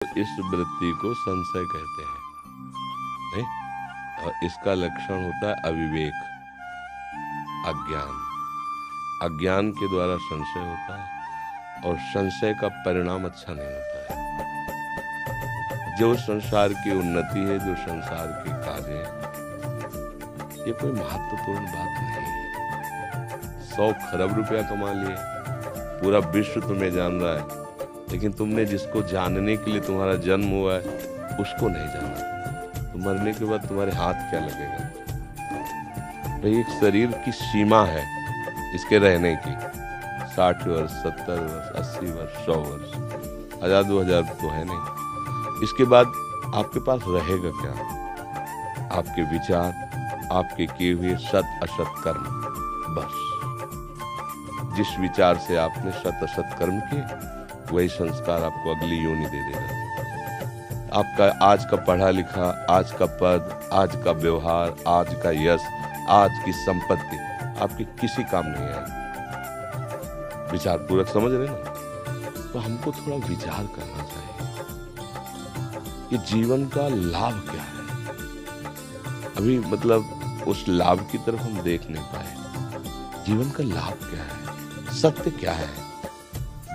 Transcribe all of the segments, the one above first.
इस वृत्ति को संशय कहते हैं, नहीं? और इसका लक्षण होता है अविवेक, अज्ञान। अज्ञान के द्वारा संशय होता है और संशय का परिणाम अच्छा नहीं होता है। जो संसार की उन्नति है, जो संसार के कार्य है, ये कोई महत्वपूर्ण बात नहीं है। 100 खरब रुपया कमा लिए, पूरा विश्व तुम्हें जान रहा है, लेकिन तुमने जिसको जानने के लिए तुम्हारा जन्म हुआ है उसको नहीं जाना। तो मरने के बाद तुम्हारे हाथ क्या लगेगा? भाई, एक शरीर की सीमा है इसके रहने की, 60 वर्ष, 70 वर्ष, 80 वर्ष, 100 वर्ष, 1000 2000 तो है नहीं। इसके बाद आपके पास रहेगा क्या? आपके विचार, आपके किए हुए सत असत कर्म, बस। जिस विचार से आपने सत असत कर्म किए, वही संस्कार आपको अगली योनि दे देगा। आपका आज का पढ़ा लिखा, आज का पद, आज का व्यवहार, आज का यश, आज की संपत्ति आपके किसी काम नहीं आएगी। विचार पूर्वक समझ रहे ना? तो हमको थोड़ा विचार करना चाहिए कि जीवन का लाभ क्या है। अभी मतलब उस लाभ की तरफ हम देख नहीं पाए। जीवन का लाभ क्या है? सत्य क्या है?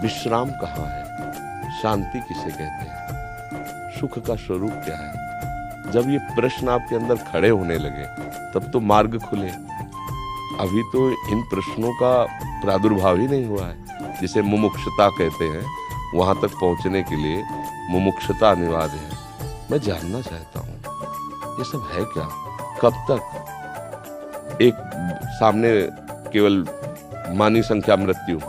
विश्राम कहाँ है? शांति किसे कहते हैं? सुख का स्वरूप क्या है? जब ये प्रश्न आपके अंदर खड़े होने लगे तब तो मार्ग खुले। अभी तो इन प्रश्नों का प्रादुर्भाव ही नहीं हुआ है। जिसे मुमुक्षुता कहते हैं, वहां तक पहुंचने के लिए मुमुक्षुता अनिवार्य है। मैं जानना चाहता हूं ये सब है क्या? कब तक? एक सामने केवल मानी संख्या मृत्यु,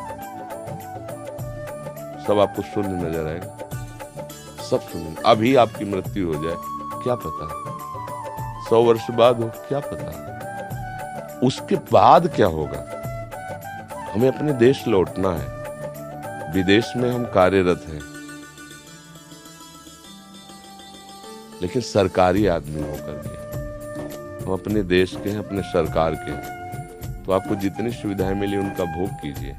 सब आपको शून्य नजर आएगा, सब शून्य। अभी आपकी मृत्यु हो जाए, क्या पता? 100 वर्ष बाद हो, क्या पता? उसके बाद क्या होगा? हमें अपने देश लौटना है। विदेश में हम कार्यरत हैं, लेकिन सरकारी आदमी होकर के हम अपने देश के हैं, अपने सरकार के हैं। तो आपको जितनी सुविधाएं मिली उनका भोग कीजिए।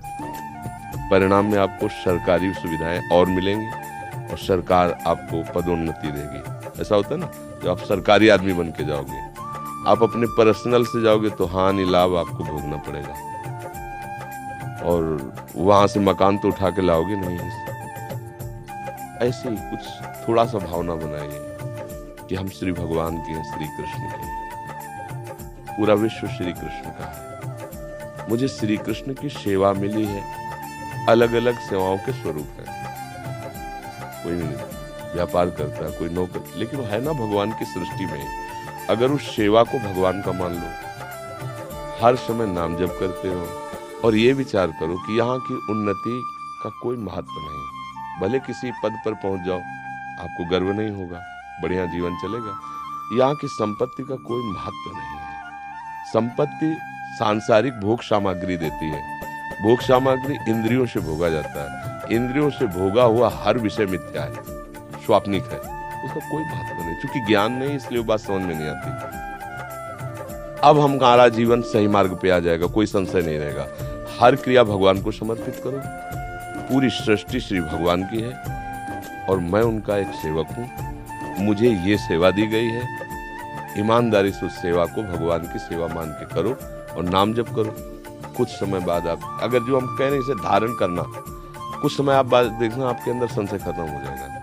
परिणाम में आपको सरकारी सुविधाएं और मिलेंगी और सरकार आपको पदोन्नति देगी। ऐसा होता है ना, जब आप सरकारी आदमी बन के जाओगे, आप अपने पर्सनल से जाओगे तो हानि लाभ आपको भोगना पड़ेगा। और वहां से मकान तो उठा के लाओगे नहीं। ऐसे ही कुछ थोड़ा सा भावना बनाइए कि हम श्री भगवान के हैं, श्री कृष्ण के हैं। पूरा विश्व श्री कृष्ण का है। मुझे श्री कृष्ण की सेवा मिली है। अलग अलग सेवाओं के स्वरूप है। कोई व्यापार करता है, कोई नौकर, लेकिन वो है ना भगवान की सृष्टि में। अगर उस सेवा को भगवान का मान लो, हर समय नाम जप करते हो और ये विचार करो कि यहाँ की उन्नति का कोई महत्व नहीं। भले किसी पद पर पहुंच जाओ, आपको गर्व नहीं होगा, बढ़िया जीवन चलेगा। यहाँ की संपत्ति का कोई महत्व नहीं है। संपत्ति सांसारिक भोग सामग्री देती है। भोग सामग्री इंद्रियों से भोगा जाता है। इंद्रियों से भोगा हुआ हर विषय मिथ्या है, स्वाप्निक है, उसका कोई महत्व नहीं। क्योंकि ज्ञान नहीं, इसलिए वो बात समझ में नहीं आती। अब हमारा जीवन सही मार्ग पे आ जाएगा, कोई संशय नहीं रहेगा। हर क्रिया भगवान को समर्पित करो। पूरी सृष्टि श्री भगवान की है और मैं उनका एक सेवक हूँ। मुझे ये सेवा दी गई है। ईमानदारी से उस सेवा को भगवान की सेवा मान के करो और नाम जप करो। कुछ समय बाद आप, अगर जो हम कह रहे हैं इसे धारण करना, कुछ समय आप बाद देखना आपके अंदर संशय खत्म हो जाएगा।